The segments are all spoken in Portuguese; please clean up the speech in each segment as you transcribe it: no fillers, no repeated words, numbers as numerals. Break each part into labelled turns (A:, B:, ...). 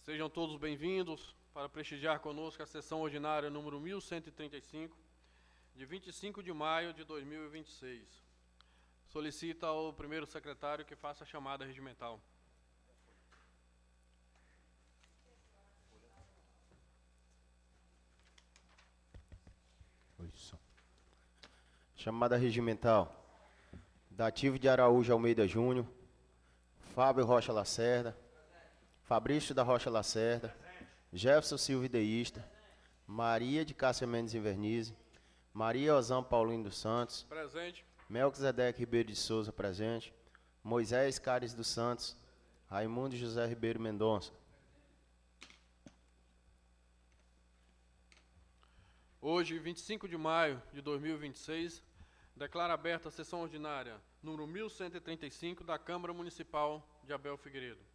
A: Sejam todos bem-vindos para prestigiar conosco a sessão ordinária número 1135, de 25 de maio de 2026. Solicita ao primeiro secretário que faça a chamada regimental.
B: Chamada regimental. Dativo de Araújo Almeida Júnior, Fábio Rocha Lacerda, Fabrício da Rocha Lacerda, Jefferson Silva Ideísta, Maria de Cássia Mendes Invernizzi, Maria Osam Paulino dos Santos,
A: Presente.
B: Melquisedeque Ribeiro de Souza, presente, Moisés Cares dos Santos, Raimundo José Ribeiro Mendonça.
A: Hoje, 25 de maio de 2026, declaro aberta a sessão ordinária número 1135 da Câmara Municipal de Abel Figueiredo.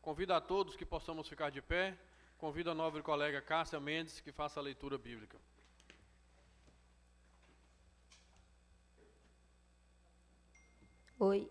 A: Convido a todos que possamos ficar de pé. Convido a nobre colega Cássia Mendes que faça a leitura bíblica.
C: Oi.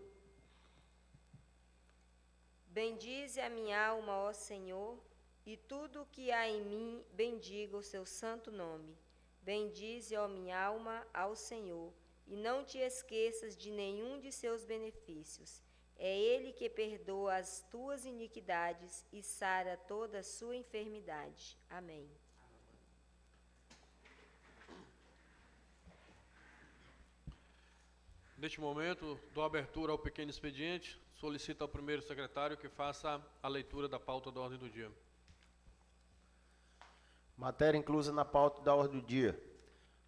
C: Bendize a minha alma, ó Senhor, e tudo o que há em mim, bendiga o seu santo nome. Bendize, ó minha alma, ao Senhor, e não te esqueças de nenhum de seus benefícios. É Ele que perdoa as tuas iniquidades e sara toda a sua enfermidade. Amém.
A: Neste momento, dou abertura ao pequeno expediente. Solicito ao primeiro secretário que faça a leitura da pauta da ordem do dia.
B: Matéria inclusa na pauta da ordem do dia.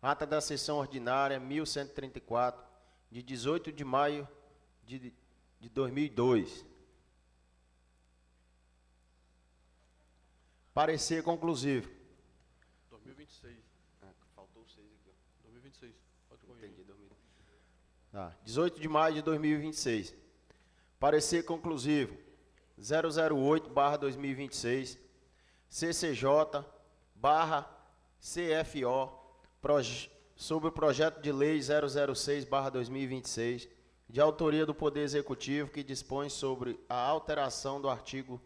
B: Ata da sessão ordinária 1134, de 18 de maio de 2002. Parecer conclusivo.
A: 2026.
B: Faltou 6 aqui.
A: 2026. Pode corrigir.
B: Entendi. 18 de maio de 2026. Parecer conclusivo 008/2026, CCJ/CFO, sobre o projeto de lei 006/2026, de autoria do Poder Executivo, que dispõe sobre a alteração do artigo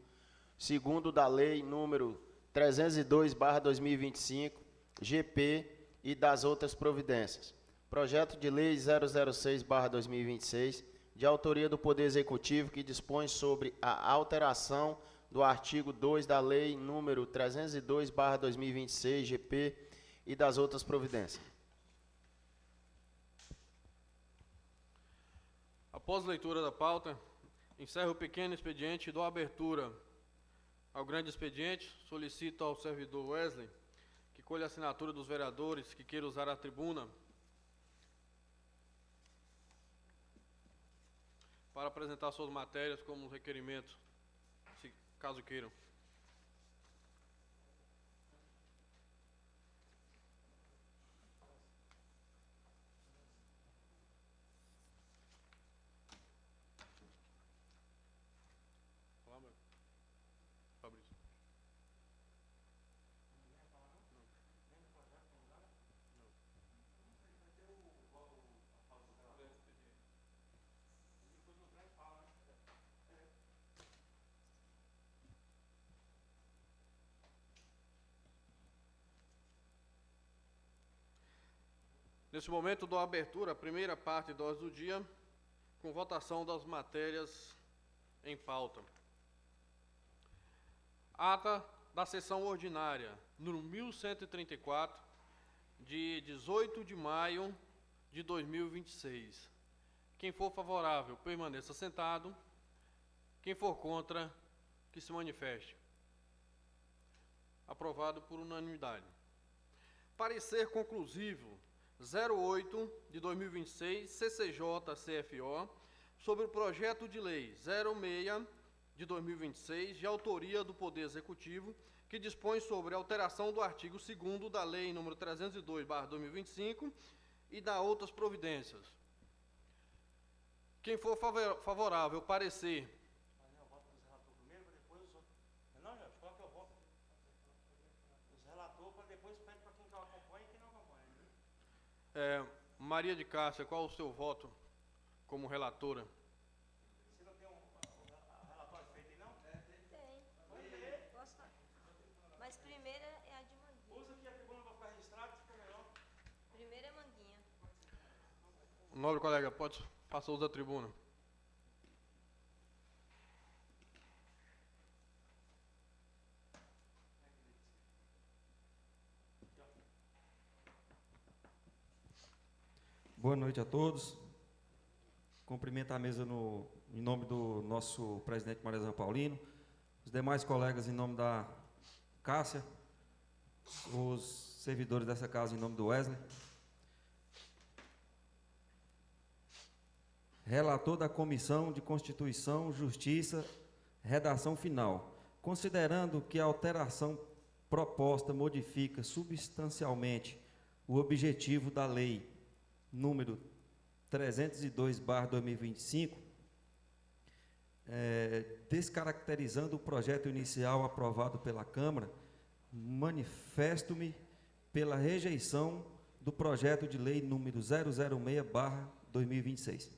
B: 2º da Lei número 302/2025, GP, e das outras providências. Projeto de lei 006/2026, de autoria do Poder Executivo, que dispõe sobre a alteração do artigo 2 da Lei número 302/2026, GP, e das outras providências.
A: Após a leitura da pauta, encerro o pequeno expediente e dou abertura ao grande expediente. Solicito ao servidor Wesley que colha a assinatura dos vereadores que queiram usar a tribuna para apresentar suas matérias como requerimento, caso queiram. Fabrício. Neste momento, dou abertura à primeira parte da ordem do dia, com votação das matérias em pauta. Ata da sessão ordinária, número 1134, de 18 de maio de 2026. Quem for favorável, permaneça sentado. Quem for contra, que se manifeste. Aprovado por unanimidade. Parecer conclusivo 08 de 2026, CCJ-CFO, sobre o projeto de lei 06 de 2026, de autoria do Poder Executivo, que dispõe sobre a alteração do artigo 2º da Lei nº 302/2025 e da outras providências. Quem for favorável, parecer.
D: Eu voto dos relatores primeiro, para depois os outros. Não, Jorge, qual que eu voto? Os relatores, para depois pede para quem acompanha e quem não acompanha.
A: Maria de Cássia, qual o seu voto como relatora?
D: Você não tem um relatório feito aí, não?
C: Tem.
A: Nobre colega, pode passar uso da tribuna.
E: Boa noite a todos. Cumprimento a mesa em nome do nosso presidente Marizão Paulino, os demais colegas em nome da Cássia, os servidores dessa casa em nome do Wesley. Relator da Comissão de Constituição, Justiça, redação final. Considerando que a alteração proposta modifica substancialmente o objetivo da lei número 302/2025, descaracterizando o projeto inicial aprovado pela Câmara, manifesto-me pela rejeição do projeto de lei número 006/2026.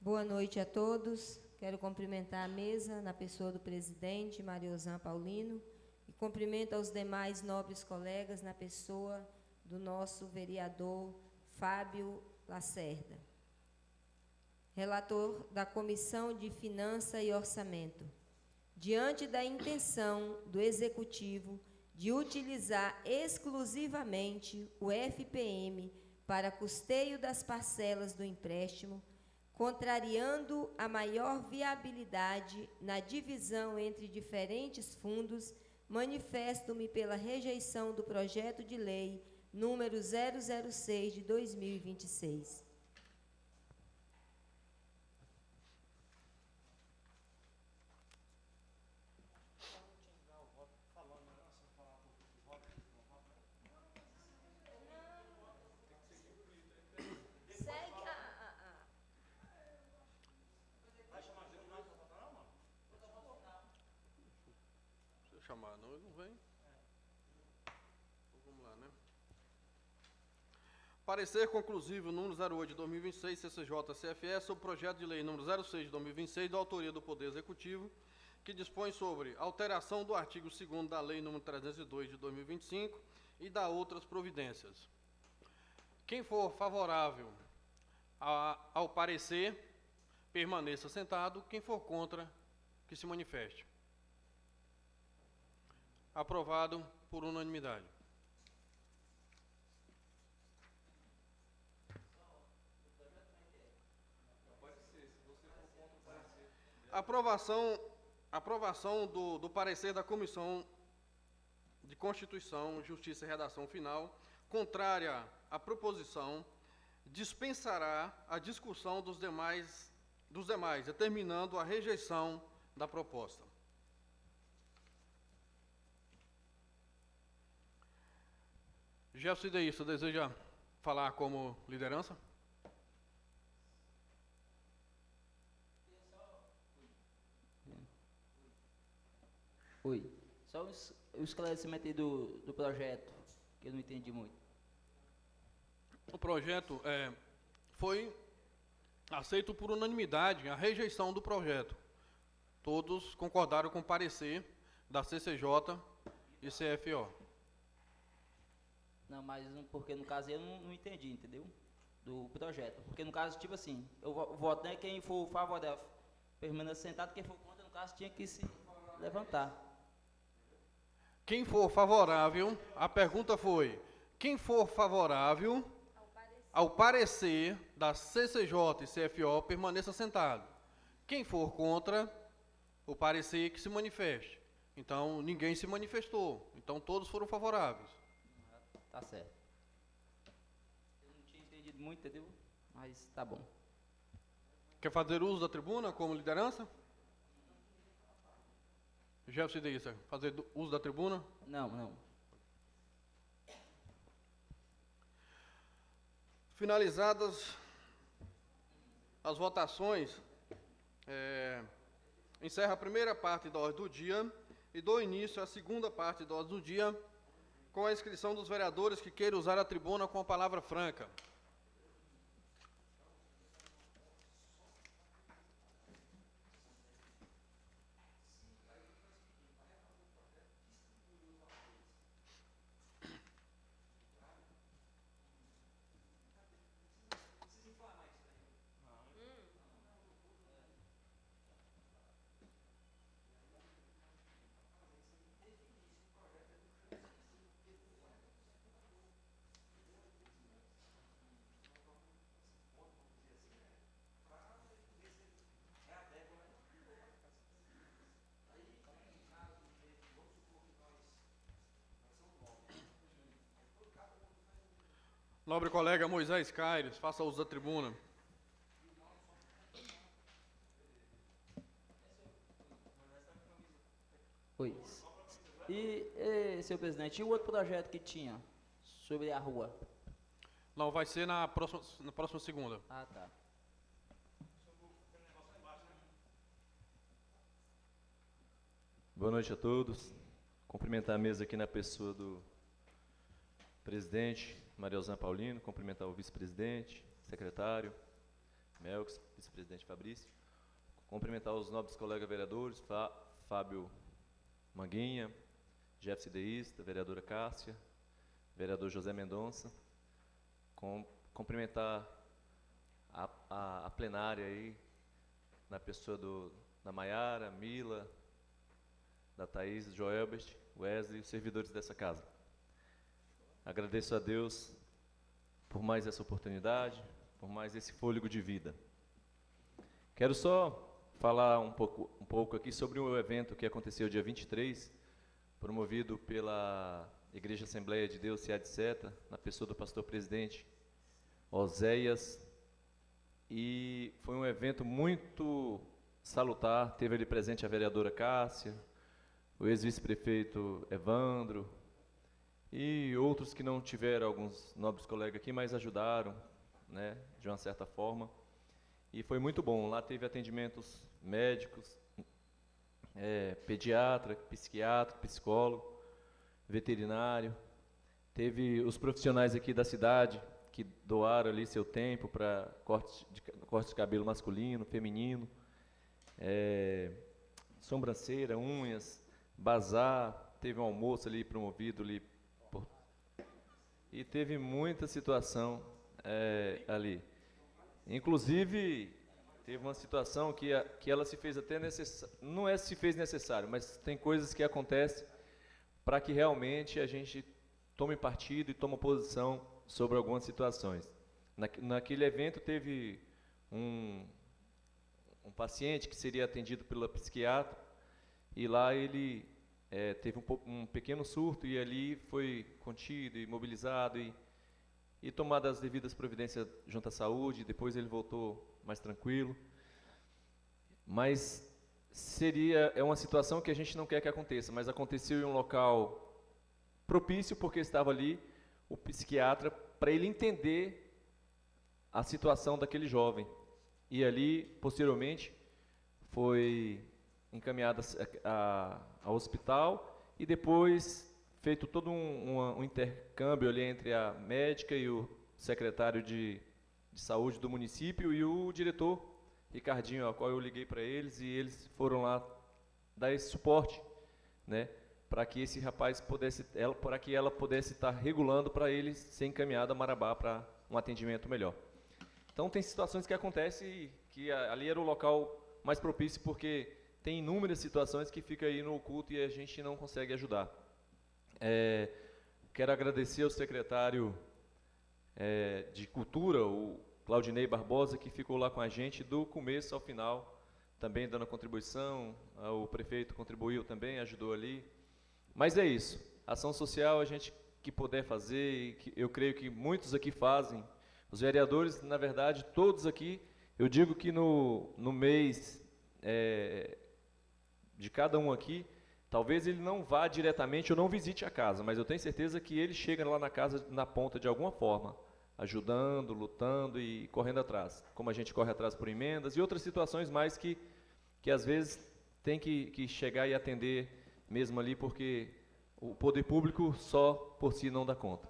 C: Boa noite a todos. Quero cumprimentar a mesa, na pessoa do presidente, Mariozan Paulino, e cumprimento aos demais nobres colegas, na pessoa do nosso vereador Fábio Lacerda. Relator da Comissão de Finanças e Orçamento. Diante da intenção do Executivo de utilizar exclusivamente o FPM para custeio das parcelas do empréstimo, contrariando a maior viabilidade na divisão entre diferentes fundos, manifesto-me pela rejeição do projeto de lei número 006 de 2026.
A: Chamar, não, ele não vem. Então, vamos lá, né? Parecer conclusivo número 08 de 2026, CCJ-CFE, sobre o projeto de lei número 06 de 2026, da autoria do Poder Executivo, que dispõe sobre alteração do artigo 2º da lei número 302 de 2025 e da outras providências. Quem for favorável ao parecer, permaneça sentado. Quem for contra, que se manifeste. Aprovado por unanimidade. Aprovação do parecer da Comissão de Constituição, Justiça e Redação Final, contrária à proposição, dispensará a discussão dos demais, determinando a rejeição da proposta. Jefferson Ideísta, deseja falar como liderança?
F: Oi. Só o esclarecimento aí do projeto, que eu não entendi muito.
A: O projeto foi aceito por unanimidade, a rejeição do projeto. Todos concordaram com o parecer da CCJ e CFO.
F: Não, mas porque no caso eu não entendi, entendeu? Do projeto. Porque no caso, tipo assim, eu voto, né? Quem for favorável permaneça sentado, quem for contra, no caso, tinha que se levantar.
A: Quem for favorável, a pergunta foi, quem for favorável ao parecer da CCJ e CFO, permaneça sentado. Quem for contra o parecer, que se manifeste. Então, ninguém se manifestou. Então, todos foram favoráveis.
F: Tá certo. Eu não tinha entendido muito, entendeu? Mas tá bom.
A: Quer fazer uso da tribuna como liderança? Jefferson Ideísta, fazer uso da tribuna?
F: Não.
A: Finalizadas as votações, encerra a primeira parte da ordem do dia e dou início à segunda parte da ordem do dia, com a inscrição dos vereadores que queiram usar a tribuna com a palavra franca. Nobre colega Moisés Caires, faça uso da tribuna.
F: Oi. Senhor presidente, e o outro projeto que tinha sobre a rua?
A: Não, vai ser na próxima segunda.
F: Ah, tá.
G: Boa noite a todos. Cumprimentar a mesa aqui na pessoa do presidente Marielzan Paulino, cumprimentar o vice-presidente, secretário Melks, vice-presidente Fabrício, cumprimentar os nobres colegas vereadores, Fábio Manguinha, Jefferson Deísta, vereadora Cássia, vereador José Mendonça, cumprimentar a plenária aí, na pessoa da Maiara, Mila, da Thaís, Joelbert, Wesley e os servidores dessa casa. Agradeço a Deus por mais essa oportunidade, por mais esse fôlego de vida. Quero só falar um pouco aqui sobre o evento que aconteceu dia 23, promovido pela Igreja Assembleia de Deus, Cia de Seta, na pessoa do pastor presidente Oséias, e foi um evento muito salutar. Teve ali presente a vereadora Cássia, o ex-vice-prefeito Evandro, e outros que não tiveram, alguns nobres colegas aqui, mas ajudaram, né, de uma certa forma. E foi muito bom. Lá teve atendimentos médicos, pediatra, psiquiatra, psicólogo, veterinário. Teve os profissionais aqui da cidade que doaram ali seu tempo para corte de cabelo masculino, feminino, sobrancelha, unhas, bazar. Teve um almoço ali promovido ali e teve muita situação ali. Inclusive, teve uma situação que ela se fez até necessário, não é se fez necessário, mas tem coisas que acontecem para que realmente a gente tome partido e tome posição sobre algumas situações. Naquele evento teve um paciente que seria atendido pela psiquiatra, e lá ele teve um pequeno surto, e ali foi contido e mobilizado e tomado as devidas providências junto à saúde. Depois ele voltou mais tranquilo. Mas é uma situação que a gente não quer que aconteça, mas aconteceu em um local propício, porque estava ali o psiquiatra para ele entender a situação daquele jovem. E ali, posteriormente, foi encaminhado ao hospital, e depois feito todo um intercâmbio ali entre a médica e o secretário de saúde do município e o diretor, Ricardinho, ao qual eu liguei para eles, e eles foram lá dar esse suporte, né, para que esse rapaz para que ela pudesse estar regulando para ele ser encaminhado a Marabá para um atendimento melhor. Então tem situações que acontecem que ali era o local mais propício, porque tem inúmeras situações que ficam aí no oculto e a gente não consegue ajudar. Quero agradecer ao secretário de Cultura, o Claudinei Barbosa, que ficou lá com a gente do começo ao final, também dando contribuição. O prefeito contribuiu também, ajudou ali. Mas é isso, ação social a gente que puder fazer, e que eu creio que muitos aqui fazem. Os vereadores, na verdade, todos aqui, eu digo que no mês de cada um aqui, talvez ele não vá diretamente ou não visite a casa, mas eu tenho certeza que ele chega lá na casa, na ponta, de alguma forma, ajudando, lutando e correndo atrás, como a gente corre atrás por emendas e outras situações mais que às vezes tem que chegar e atender mesmo ali, porque o poder público só por si não dá conta.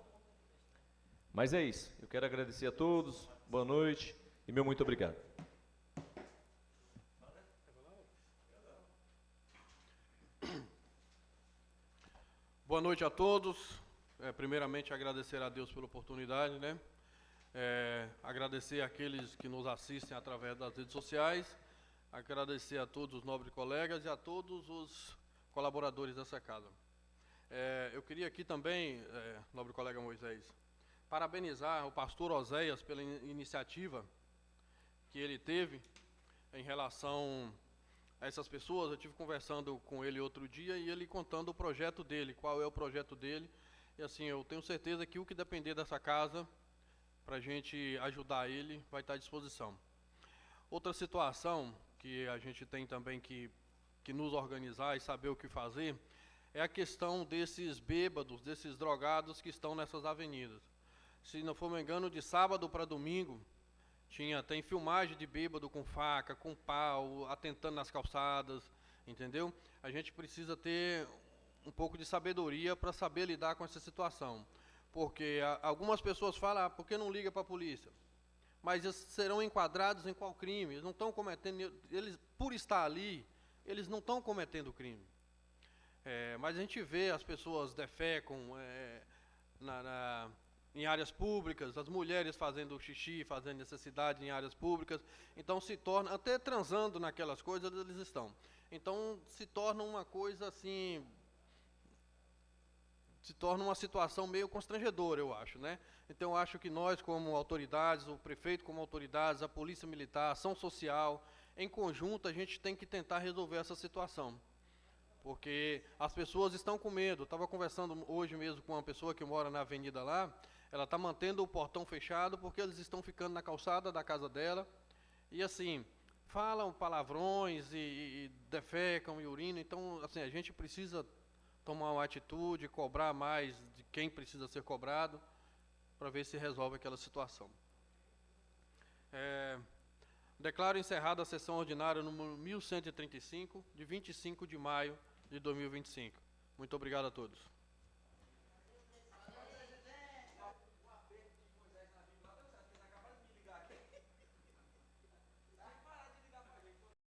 G: Mas é isso. Eu quero agradecer a todos. Boa noite e meu muito obrigado.
A: Boa noite a todos. Primeiramente, agradecer a Deus pela oportunidade, né? Agradecer àqueles que nos assistem através das redes sociais. Agradecer a todos os nobres colegas e a todos os colaboradores dessa casa. Eu queria aqui também, nobre colega Moisés, parabenizar o pastor Oséias pela iniciativa que ele teve em relação a essas pessoas. Eu estive conversando com ele outro dia e ele contando o projeto dele, qual é o projeto dele. E assim, eu tenho certeza que o que depender dessa casa, para a gente ajudar ele, vai estar à disposição. Outra situação que a gente tem também que nos organizar e saber o que fazer, é a questão desses bêbados, desses drogados que estão nessas avenidas. Se não for me engano, de sábado para domingo, tem filmagem de bêbado com faca, com pau, atentando nas calçadas, entendeu? A gente precisa ter um pouco de sabedoria para saber lidar com essa situação. Porque algumas pessoas falam, por que não liga para a polícia? Mas eles serão enquadrados em qual crime? Eles não estão cometendo, por estar ali, eles não estão cometendo crime. Mas a gente vê as pessoas defecam em áreas públicas, as mulheres fazendo xixi, fazendo necessidade em áreas públicas, então se torna, até transando naquelas coisas eles estão. Então se torna uma coisa assim, se torna uma situação meio constrangedora, eu acho, né? Então eu acho que nós como autoridades, o prefeito como autoridades, a polícia militar, a ação social, em conjunto a gente tem que tentar resolver essa situação. Porque as pessoas estão com medo. Eu estava conversando hoje mesmo com uma pessoa que mora na avenida lá, ela está mantendo o portão fechado porque eles estão ficando na calçada da casa dela e assim, falam palavrões e defecam e urinam. Então, assim, a gente precisa tomar uma atitude, cobrar mais de quem precisa ser cobrado para ver se resolve aquela situação. Declaro encerrada a sessão ordinária número 1135, de 25 de maio de 2025. Muito obrigado a todos.